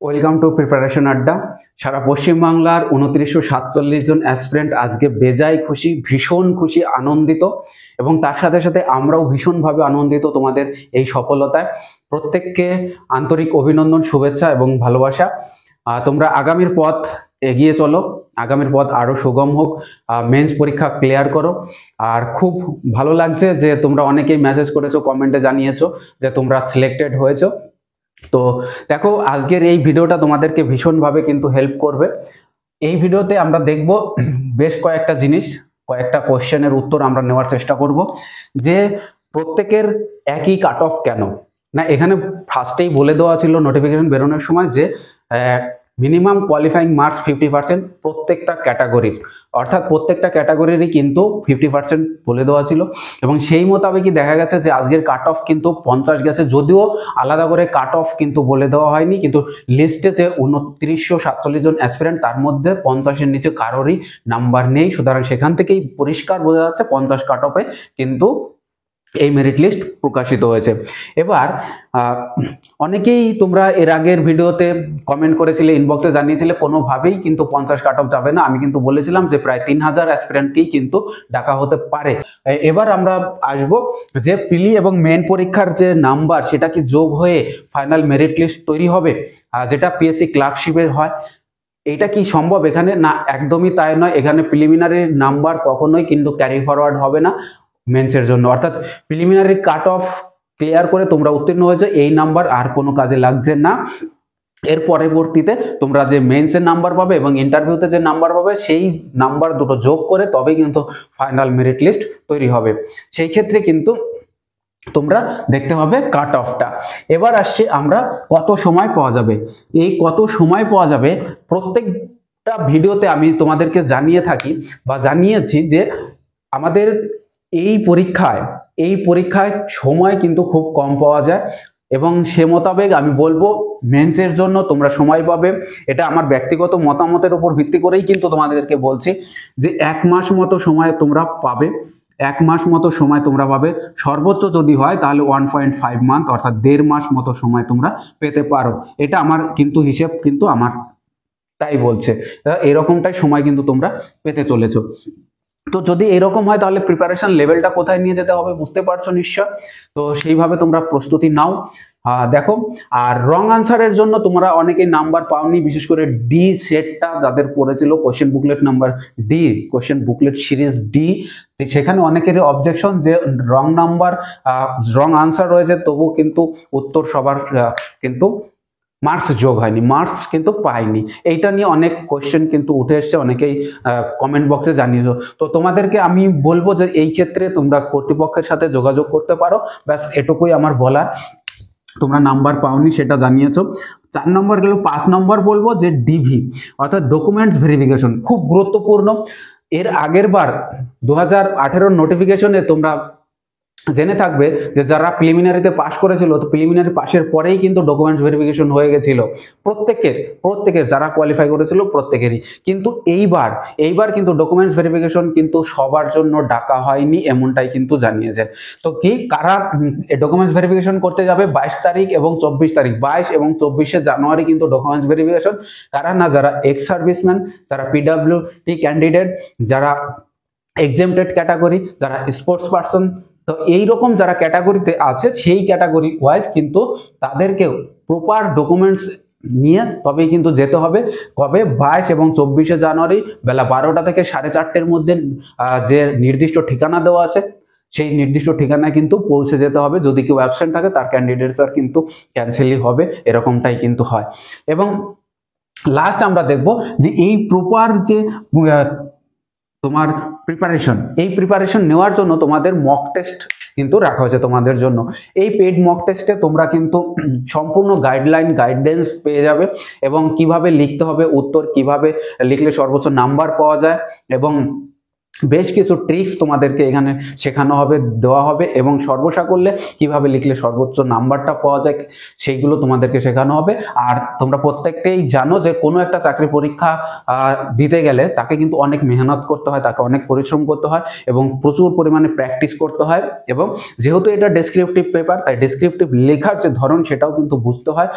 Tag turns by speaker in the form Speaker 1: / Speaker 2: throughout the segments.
Speaker 1: Welcome to preparation আড্ডা। সারা পশ্চিমবাংলার 2947 জন aspirant আজকে বেজায় খুশি, ভীষণ খুশি, আনন্দিত এবং তার সাথে সাথে আমরাও ভীষণভাবে আনন্দিত তোমাদের এই সফলতায়। প্রত্যেককে আন্তরিক অভিনন্দন, শুভেচ্ছা এবং ভালোবাসা। তোমরা আগামীর পথ এগিয়ে চলো, আগামীর পথ আরো সুগম হোক, মেন্স পরীক্ষা ক্লিয়ার করো। আর খুব ভালো লাগছে যে তোমরা অনেকেই মেসেজ করেছো, কমেন্টে জানিয়েছো যে তোমরা সিলেক্টেড হয়েছো। তো দেখো, আজকের এই ভিডিওটা তোমাদেরকে ভীষণভাবে কিন্তু হেল্প করবে। এই ভিডিওতে আমরা দেখব বেশ কয়েকটা জিনিস, কয়েকটা কোশ্চেনের উত্তর আমরা নেওয়ার চেষ্টা করব যে প্রত্যেকের একই কাট অফ কেন না। এখানে ফার্স্টেই বলে দেওয়া ছিল নোটিফিকেশন বেরোনোর সময় যে মিনিমাম কোয়ালিফাইং মার্কস 50% প্রত্যেকটা ক্যাটাগরির, অর্থাৎ প্রত্যেকটা ক্যাটাগরিরই কিন্তু 50% বলে দেওয়া ছিল এবং সেই মোতাবেকই দেখা গেছে যে আজকের কাট অফ কিন্তু 50 গেছে। যদিও আলাদা করে কাট অফ কিন্তু বলে দেওয়া হয়নি, কিন্তু লিস্টে যে 2947 জন অ্যাসপিরেন্ট তার মধ্যে 50-এর নিচে কারোরই নাম্বার নেই। সুতরাং সেখান থেকেই পরিষ্কার বোঝা যাচ্ছে 50 কাট অফে কিন্তু এই মেরিট লিস্ট প্রকাশিত হয়েছে। এবার অনেকেই তোমরা এর আগের ভিডিওতে কমেন্ট করেছিলে, ইনবক্সে জানিয়েছিলে কোনোভাবেই কিন্তু 50 কাট অফ যাবে না। আমি কিন্তু বলেছিলাম যে প্রায় 3000 অ্যাসপিরেন্টকেই কিন্তু ডাকা হতে পারে। এবার আমরা আসব যে প্রিলি এবং মেন পরীক্ষার যে নাম্বার সেটা কি যোগ হয়ে ফাইনাল মেরিট লিস্ট তৈরি হবে, যেটা পিএসসি ক্লার্কশিপের হয়। এটা কি সম্ভব এখানে? না, একদমই তাই নয়। এখানে প্রিলিমিনারি নাম্বার কখনোই কিন্তু ক্যারি ফরওয়ার্ড হবে না মেন্সের জন্য, অর্থাৎ প্রিলিমিনারি কাট অফ ক্লিয়ার করে তোমরা উত্তীর্ণ হয়েছে, এই নাম্বার আর কোনো কাজে লাগছে না। এর পরবর্তীতে তোমরা যে মেন্সের নাম্বার পাবে এবং ইন্টারভিউতে যে নাম্বার পাবে সেই নাম্বার দুটো যোগ করে তবেই কিন্তু ফাইনাল মেরিট লিস্ট তৈরি হবে। সেই ক্ষেত্রে কিন্তু তোমরা দেখতে হবে কাট অফটা। এবার আসছে আমরা কত সময় পাওয়া যাবে। এই কত সময় পাওয়া যাবে প্রত্যেকটা ভিডিওতে আমি তোমাদেরকে জানিয়ে থাকি বা জানিয়েছি যে আমাদের এই পরীক্ষায় সময় কিন্তু খুব কম পাওয়া যায় এবং সে মোতাবেক আমি বলবো মেন্সের জন্য তোমরা সময় পাবে। এটা আমার ব্যক্তিগত মতামতের উপর ভিত্তি করেই কিন্তু তোমাদেরকে বলছি যে 1 মাস মতো সময় তোমরা পাবে। 1 মাস মতো সময় তোমরা পাবে, সর্বোচ্চ যদি হয় তাহলে 1.5 মান্থ, অর্থাৎ 1.5 মাস মতো সময় তোমরা পেতে পারো। এটা আমার কিন্তু হিসেব, কিন্তু আমার তাই বলছে, এরকমটাই সময় কিন্তু তোমরা পেতে চলেছো। তো যদি এরকম হয় তাহলে প্রিপারেশন লেভেলটা কোথায় নিয়ে যেতে হবে বুঝতে পারছো নিশ্চয়। তো সেইভাবে তোমরা প্রস্তুতি নাও। দেখো, আর রং আনসারের জন্য তোমরা অনেকেই নাম্বার পাওনি, বিশেষ করে ডি সেটটা যাদের পড়েছিল question booklet number D, question booklet series D, সেখানে অনেকেরই অবজেকশন যে রং নাম্বার, রং আনসার রয়েছে তবু কিন্তু উত্তর সবার কিন্তু মার্কস যোগ হয়নি, মার্কস কিন্তু পাইনি। এইটা নিয়ে অনেক কোশ্চেন কিন্তু উঠে এসছে, অনেকেই কমেন্ট বক্সে জানিয়েছো। তো তোমাদেরকে আমি বলবো যে এই ক্ষেত্রে তোমরা কর্তৃপক্ষের সাথে যোগাযোগ করতে পারো। ব্যাস এটুকুই আমার বলার। তোমরা নাম্বার পাওনি সেটা জানিয়েছো। 4 নম্বর গেল। 5 নম্বর বলবো যে ডিভি, অর্থাৎ ডকুমেন্টস ভেরিফিকেশন, খুব গুরুত্বপূর্ণ। এর আগের বার 2018 নোটিফিকেশনে তোমরা জেনে থাকবে যে যারা প্রিলিমিনারিতে পাস করেছিল, তো প্রিলিমিনারি পাসের পরেই কিন্তু ডকুমেন্টস ভেরিফিকেশন হয়ে গেছিল প্রত্যেকের যারা কোয়ালিফাই করেছিল প্রত্যেকেরই। কিন্তু এইবার কিন্তু ডকুমেন্টস ভেরিফিকেশন কিন্তু সবার জন্য ডাকা হয়নি, এমনটাই কিন্তু জানিয়েছে। তো কি কারা ডকুমেন্টস ভেরিফিকেশন করতে যাবে 22 তারিখ এবং 24 তারিখ, 22 এবং 24শে জানুয়ারি কিন্তু ডকুমেন্টস ভেরিফিকেশন। কারা না, যারা এক্স সার্ভিসম্যান, যারা পিডব্লিউডি ক্যান্ডিডেট, যারা এক্সেমটেড ক্যাটাগরি, যারা স্পোর্টস পার্সন, তো এইরকম যারা ক্যাটাগরিতে আছে সেই ক্যাটাগরি ওয়াইজ কিন্তু তাদেরকে প্রপার ডকুমেন্টস নিয়ে তবেই কিন্তু যেতে হবে। কবে? 22 এবং 24শে জানুয়ারি বেলা 12টা থেকে 4:30-এর মধ্যে যে নির্দিষ্ট ঠিকানা দেওয়া আছে সেই নির্দিষ্ট ঠিকানায় কিন্তু পৌঁছে যেতে হবে। যদি কেউ অ্যাবসেন্ট থাকে তার ক্যান্ডিডেটস আর কিন্তু ক্যান্সেলই হবে, এরকমটাই কিন্তু হয়। এবং লাস্ট আমরা দেখব যে এই প্রপার যে তোমার প্রিপারেশন, এই প্রিপারেশন নেওয়ার জন্য তোমাদের মক টেস্ট কিন্তু রাখা হয়েছে তোমাদের জন্য। এই পেইড মক টেস্টে তোমরা কিন্তু সম্পূর্ণ গাইডেন্স পেয়ে যাবে এবং কিভাবে লিখতে হবে, উত্তর কিভাবে লিখলে সর্বোচ্চ নাম্বার পাওয়া যায় এবং বেশ কিছু ট্রিক্স তোমাদেরকে এখানে শেখানো হবে, দেওয়া হবে এবং সর্বসাকল্যে কিভাবে লিখলে সর্বোচ্চ নাম্বারটা পাওয়া যায় সেইগুলো তোমাদেরকে শেখানো হবে। আর তোমরা প্রত্যেকটাই জানো যে কোনো একটা চাকরি পরীক্ষা দিতে গেলে তাকে কিন্তু অনেক মেহনত করতে হয়, তাকে অনেক পরিশ্রম করতে হয় এবং প্রচুর পরিমাণে প্র্যাকটিস করতে হয়। এবং যেহেতু এটা ডেসক্রিপটিভ পেপার, তাই ডেসক্রিপটিভ লেখার যে ধরন সেটাও কিন্তু বুঝতে হয়।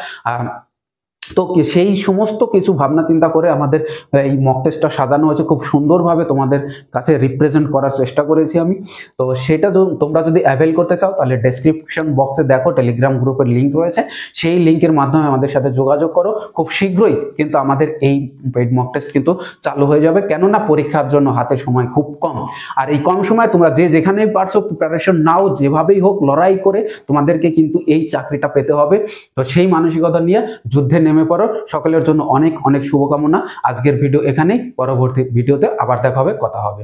Speaker 1: তো সেই সমস্ত কিছু ভাবনা চিন্তা করে আমাদের এই মক টেস্টটা সাজানো হয়েছে, খুব সুন্দরভাবে তোমাদের কাছে রিপ্রেজেন্ট করার চেষ্টা করেছি আমি। তো সেটা তোমরা যদি অ্যাভেল করতে চাও তাহলে ডেসক্রিপশন বক্সে দেখো টেলিগ্রাম গ্রুপের লিঙ্ক রয়েছে, সেই লিঙ্কের মাধ্যমে আমাদের সাথে যোগাযোগ করো। খুব শীঘ্রই কিন্তু আমাদের এই পেইড মক টেস্ট কিন্তু চালু হয়ে যাবে, কেননা পরীক্ষার জন্য হাতে সময় খুব কম। আর এই কম সময় তোমরা যে যেখানেই পারছো প্রিপারেশন নাও, যেভাবেই হোক লড়াই করে তোমাদেরকে কিন্তু এই চাকরিটা পেতে হবে। তো সেই মানসিকতা নিয়ে যুদ্ধে নেমে পড়ো। সকলের জন্য অনেক অনেক শুভকামনা। আজকের ভিডিও এখানেই, পরবর্তী ভিডিওতে আবার দেখা হবে, কথা হবে।